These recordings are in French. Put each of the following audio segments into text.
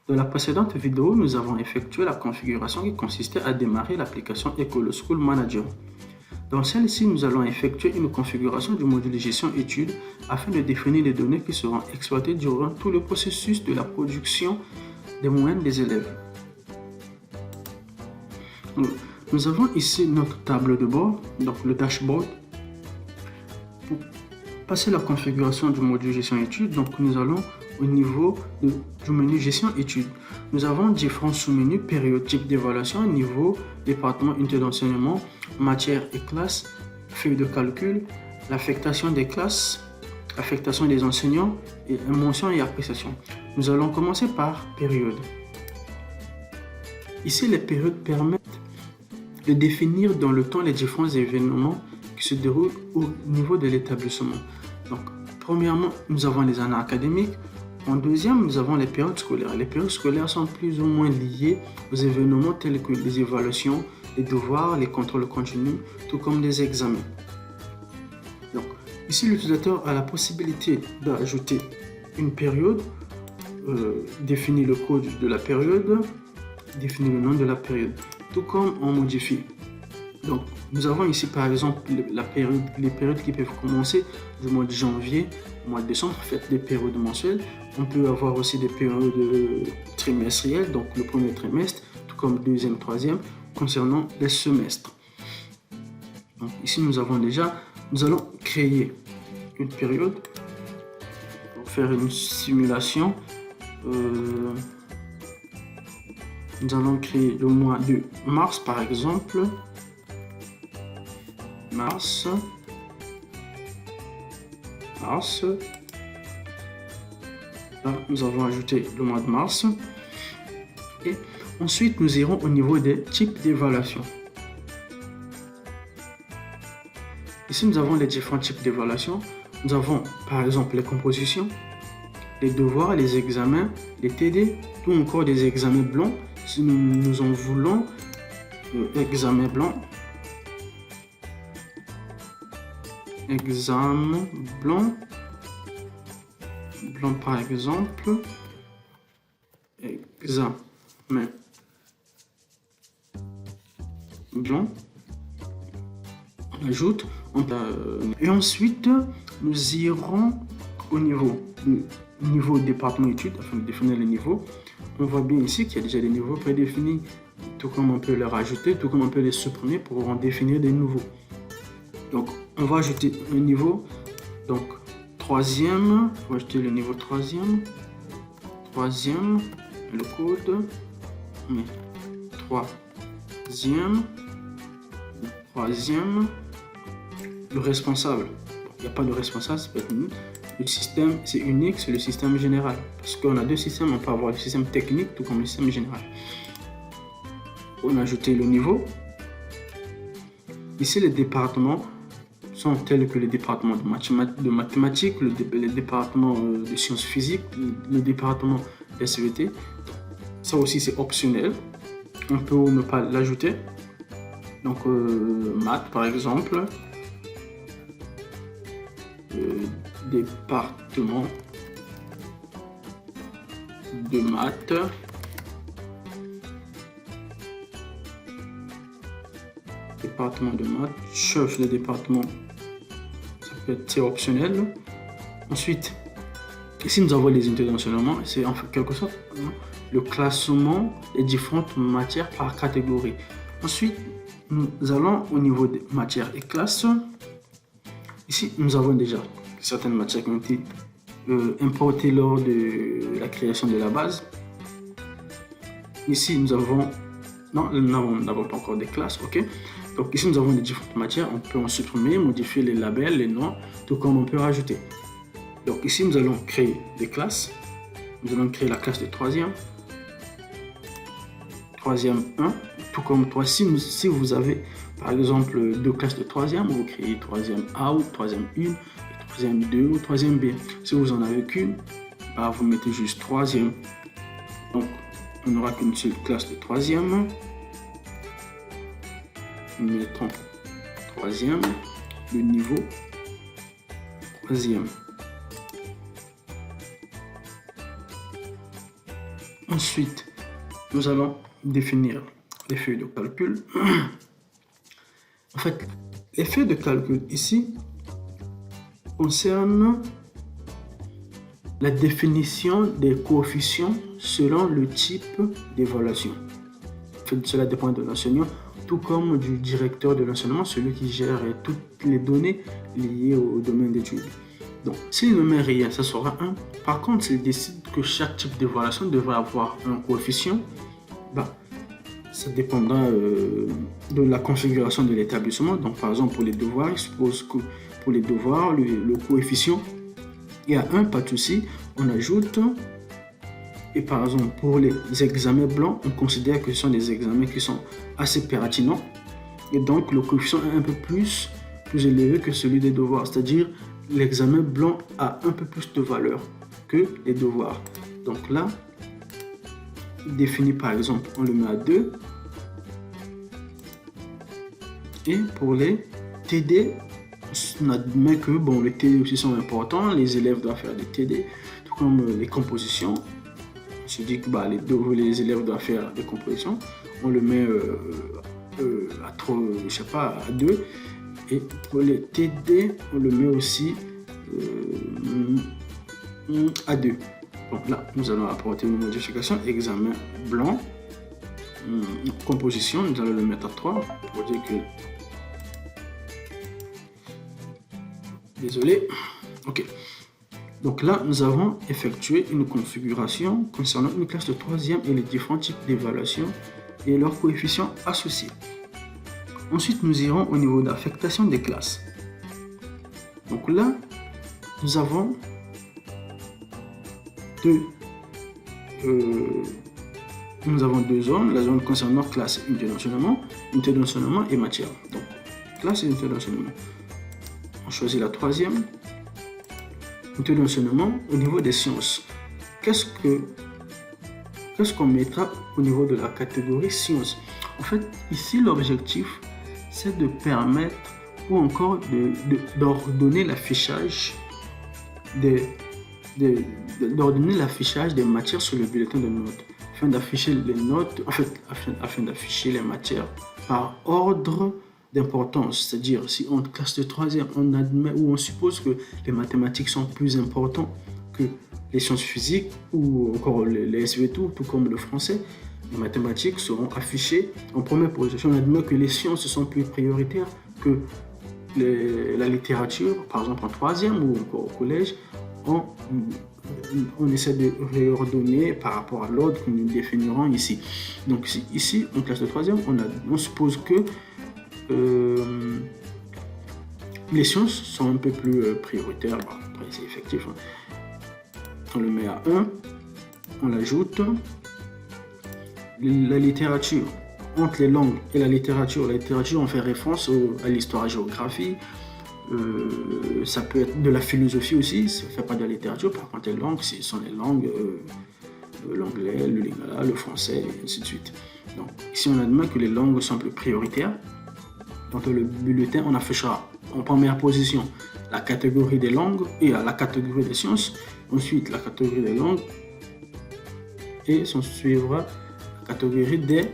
Dans la précédente vidéo, nous avons effectué la configuration qui consistait à démarrer l'application Ecolo School Manager. Dans celle-ci, nous allons effectuer une configuration du module gestion études afin de définir les données qui seront exploitées durant tout le processus de la production des moyennes des élèves. Nous avons ici notre table de bord, donc le dashboard. Pour passer la configuration du module gestion études, donc nous allons au niveau du menu gestion études. Nous avons différents sous-menus: période, type d'évaluation, niveau, département, unité d'enseignement, matière et classe, feuille de calcul, l'affectation des classes, l'affectation des enseignants, et mention et appréciation. Nous allons commencer par période. Ici, les périodes permettent de définir dans le temps les différents événements qui se déroulent au niveau de l'établissement. Donc, premièrement, nous avons les années académiques. En deuxième, nous avons les périodes scolaires. Les périodes scolaires sont plus ou moins liées aux événements tels que les évaluations, les devoirs, les contrôles continus, tout comme les examens. Donc, ici, l'utilisateur a la possibilité d'ajouter une période, définir le code de la période, définir le nom de la période, tout comme on modifie. Donc, nous avons ici par exemple les périodes qui peuvent commencer du mois de janvier au mois de décembre, faites des périodes mensuelles. On peut avoir aussi des périodes trimestrielles, donc le premier trimestre, tout comme le deuxième, troisième, concernant les semestres. Donc, ici, nous allons créer une période pour faire une simulation. Nous allons créer le mois de mars par exemple. Mars. Là, nous avons ajouté le mois de mars. Et ensuite, nous irons au niveau des types d'évaluation. Ici, nous avons les différents types d'évaluation. Nous avons par exemple les compositions, les devoirs, les examens, les TD, ou encore des examens blancs. Si nous en voulons, examen blanc. Examen blanc par exemple, examen blanc, on ajoute, et ensuite nous irons au niveau département études afin de définir les niveaux. On voit bien ici qu'il y a déjà des niveaux prédéfinis, tout comme on peut les rajouter, tout comme on peut les supprimer pour en définir des nouveaux. Donc, on va ajouter un niveau, donc troisième, on va ajouter le niveau troisième, le code, mais troisième, le responsable. Il n'y a pas de responsable, c'est pas unique. Le système, c'est unique, c'est le système général. Parce qu'on a deux systèmes, on peut avoir le système technique, tout comme le système général. On a ajouté le niveau. Ici, les départements sont tels que les départements de mathématiques, les départements de sciences physiques, le département SVT. Ça aussi, c'est optionnel. On peut ne pas l'ajouter. Donc, maths, par exemple. Département de maths. Département de maths. Chef de département. C'est optionnel. Ensuite, ici nous avons les unités d'enseignement. C'est en quelque sorte le classement des différentes matières par catégorie. Ensuite, nous allons au niveau des matières et classes. Ici, nous avons déjà certaines matières qui ont été importées lors de la création de la base. Ici, nous n'avons pas encore des classes, ok? Donc ici, nous avons les différentes matières. On peut en supprimer, modifier les labels, les noms, tout comme on peut rajouter. Donc ici, nous allons créer des classes. Nous allons créer la classe de troisième 1, tout comme toi. Si vous avez, par exemple, deux classes de troisième, vous créez troisième A ou troisième 1, troisième 2 ou troisième B. Si vous en avez qu'une, vous mettez juste troisième. Donc, on n'aura qu'une seule classe de troisième. Nous mettons troisième, le niveau troisième. Ensuite, nous allons définir les feuilles de calcul. En fait, les feuilles de calcul ici concernent la définition des coefficients selon le type d'évaluation. En fait, cela dépend de l'enseignant, tout comme du directeur de l'enseignement, celui qui gère toutes les données liées au domaine d'études. Donc, s'il ne met rien, ça sera 1. Par contre, s'il décide que chaque type d'évaluation devrait avoir un coefficient, ça dépendra de la configuration de l'établissement. Donc, par exemple, pour les devoirs, il suppose que pour les devoirs, le coefficient est à 1, pas de souci, on ajoute. Et par exemple, pour les examens blancs, on considère que ce sont des examens qui sont assez pertinents. Et donc, le coefficient est un peu plus élevé que celui des devoirs. C'est-à-dire, l'examen blanc a un peu plus de valeur que les devoirs. Donc là, défini par exemple, on le met à 2. Et pour les TD, on admet que les TD aussi sont importants. Les élèves doivent faire des TD, tout comme les compositions. On se dit que les élèves doivent faire des compositions. On le met à 2. Et pour les TD, on le met aussi à 2. Donc là, nous allons apporter une modification. Examen blanc, composition, nous allons le mettre à 3 pour dire que... Désolé. Ok. Donc là, nous avons effectué une configuration concernant une classe de 3e et les différents types d'évaluation et leurs coefficients associés. Ensuite, nous irons au niveau d'affectation des classes. Donc là, nous avons deux zones. La zone concernant classe et unité d'enseignement et matière. Donc, classe et unité d'enseignement. On choisit la 3e. Unité d'enseignement au niveau des sciences. Qu'est-ce qu'on mettra au niveau de la catégorie sciences? En fait, ici, l'objectif, c'est de permettre ou encore d'ordonner l'affichage d'ordonner l'affichage des matières sur le bulletin de notes, afin d'afficher les notes, afin d'afficher les matières par ordre d'importance. C'est-à-dire, si en classe de 3e, on admet ou on suppose que les mathématiques sont plus importantes que les sciences physiques ou encore les SVT, tout comme le français, les mathématiques seront affichées en première position. On admet que les sciences sont plus prioritaires que la littérature, par exemple en 3e ou encore au collège. On essaie de réordonner par rapport à l'ordre que nous définirons ici. Donc ici, en classe de 3e, on suppose que les sciences sont un peu plus prioritaires. Après, c'est effectif. On le met à 1, on l'ajoute. La littérature, entre les langues et la littérature, on fait référence à l'histoire, à la géographie. Ça peut être de la philosophie aussi, ça ne fait pas de la littérature. Par contre, les langues, ce sont les langues, l'anglais, le lingala, le français, et ainsi de suite. Donc, ici, on admet que les langues sont plus prioritaires. Donc, le bulletin, on affichera en première position la catégorie des langues et la catégorie des sciences. Ensuite, la catégorie des langues et s'en suivra la catégorie des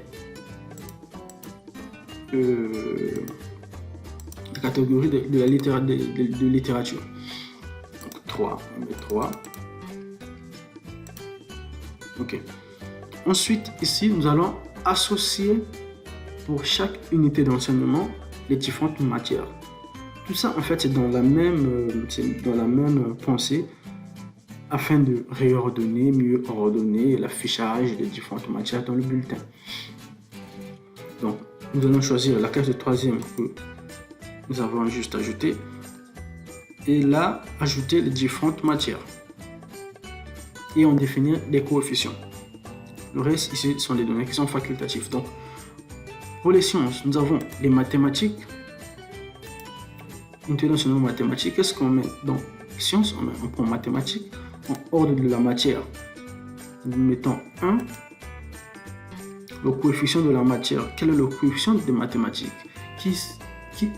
catégorie de la littérature. Donc 3, on met 3. Ok. Ensuite, ici, nous allons associer pour chaque unité d'enseignement les différentes matières. Tout ça, en fait, c'est dans la même pensée afin de réordonner, mieux ordonner l'affichage des différentes matières dans le bulletin. Donc, nous allons choisir la classe de 3e que nous avons juste ajouté et là, ajouter les différentes matières et en définir les coefficients. Le reste ici sont des données qui sont facultatives. Donc, pour les sciences, nous avons les mathématiques, unité d'enseignement mathématiques. Qu'est-ce qu'on met dans sciences? On prend mathématiques en ordre de la matière. Nous mettons 1. Le coefficient de la matière. Quel est le coefficient de mathématiques qui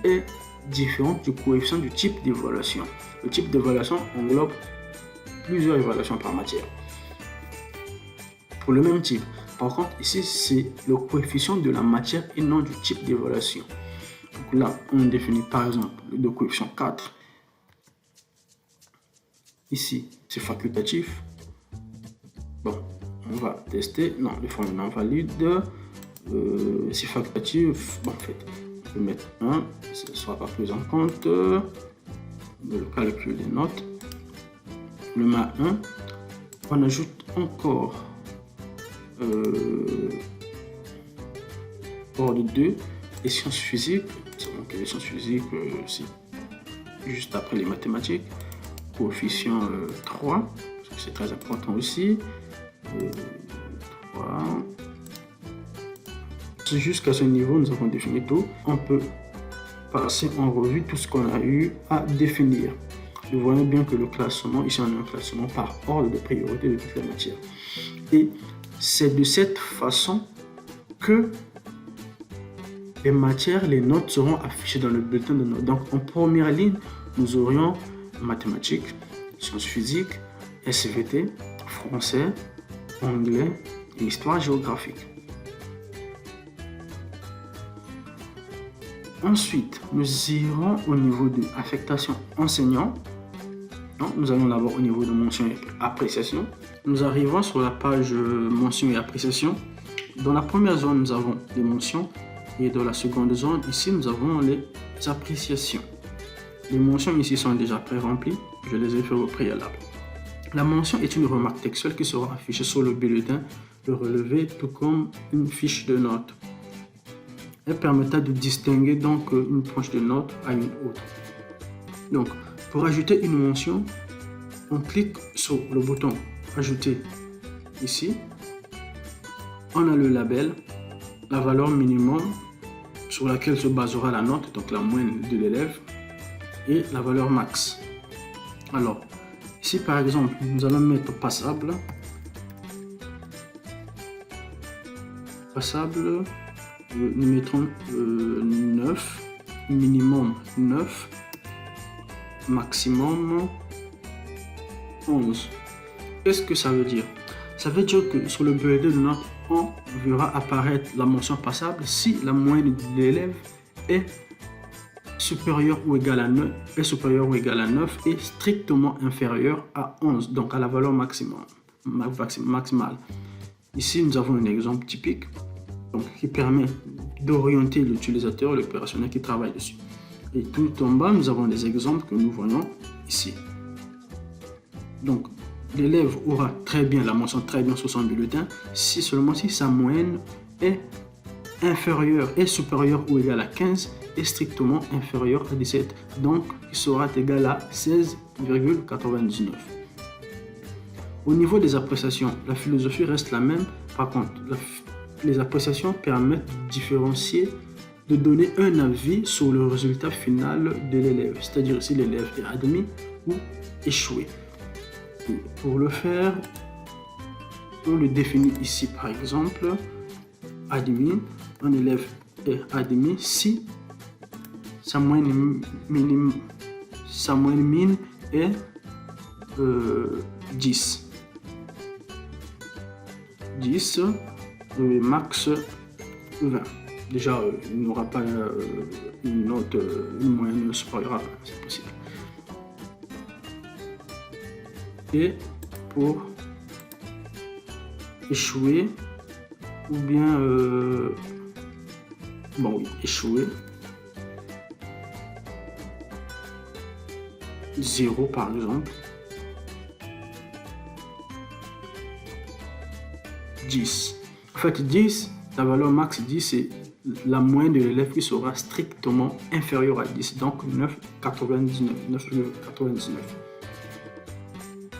est différent du coefficient du type d'évaluation? Le type d'évaluation englobe plusieurs évaluations par matière. pour le même type. Par contre, ici, c'est le coefficient de la matière et non du type d'évaluation. Donc là, on définit par exemple le coefficient 4. Ici, c'est facultatif. Bon, on va tester. Non, le formule non valide. C'est facultatif. Bon, en fait, on peut mettre 1. Ce ne sera pas pris en compte. Le calcul des notes. Le MA 1. On ajoute encore ordre 2. Les sciences physiques. Donc, les sciences physiques, c'est juste après les mathématiques. Coefficient 3. Parce que c'est très important aussi. 3. Jusqu'à ce niveau, nous avons défini tout. On peut passer en revue tout ce qu'on a eu à définir. Vous voyez bien que le classement, ici on a un classement par ordre de priorité de toutes les matières. Et c'est de cette façon que les matières, les notes seront affichées dans le bulletin de notes. Donc en première ligne, nous aurions mathématiques, sciences physiques, SVT, français, anglais et histoire géographique. Ensuite, nous irons au niveau de affectation enseignant. Nous allons d'abord au niveau de mention et appréciation. Nous arrivons sur la page mention et appréciation. Dans la première zone, nous avons les mentions et dans la seconde zone, ici, nous avons les appréciations. Les mentions ici sont déjà pré-remplies. Je les ai fait au préalable. La mention est une remarque textuelle qui sera affichée sur le bulletin, le relevé, tout comme une fiche de notes. Elle permettra de distinguer donc une tranche de notes à une autre. Donc, pour ajouter une mention, on clique sur le bouton Ajouter ici. On a le label, la valeur minimum sur laquelle se basera la note, donc la moyenne de l'élève, et la valeur max. Alors, ici par exemple, nous allons mettre passable. Passable. Nous mettrons 9, minimum 9, maximum 11. Qu'est-ce que ça veut dire? Ça veut dire que sur le bulletin de notes, on verra apparaître la mention passable si la moyenne de l'élève est supérieure ou égale à 9, et strictement inférieure à 11, donc à la valeur maximale. Ici, nous avons un exemple typique. Donc, qui permet d'orienter l'utilisateur, l'opérationnel qui travaille dessus. Et tout en bas, nous avons des exemples que nous voyons ici. Donc, l'élève aura très bien la mention très bien sur son bulletin si seulement si sa moyenne est inférieure et supérieure ou égale à 15 et strictement inférieure à 17. Donc, il sera égal à 16,99. Au niveau des appréciations, la philosophie reste la même. Par contre, les appréciations permettent de différencier, de donner un avis sur le résultat final de l'élève, c'est-à-dire si l'élève est admis ou échoué. Et pour le faire, on le définit ici par exemple, admis, un élève est admis si sa moyenne mine est 10. 10, max 20. Déjà, il n'aura pas une note, une moyenne supérieure à 20, c'est possible. Et pour échouer, ou bien, échouer, 0 par exemple, 10. En fait, 10, la valeur max 10, c'est la moyenne de l'élève qui sera strictement inférieure à 10, donc 9,99.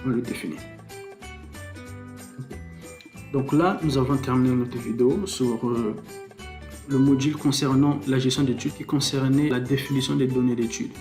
On le définit. Donc là, nous avons terminé notre vidéo sur le module concernant la gestion d'études qui concernait la définition des données d'études.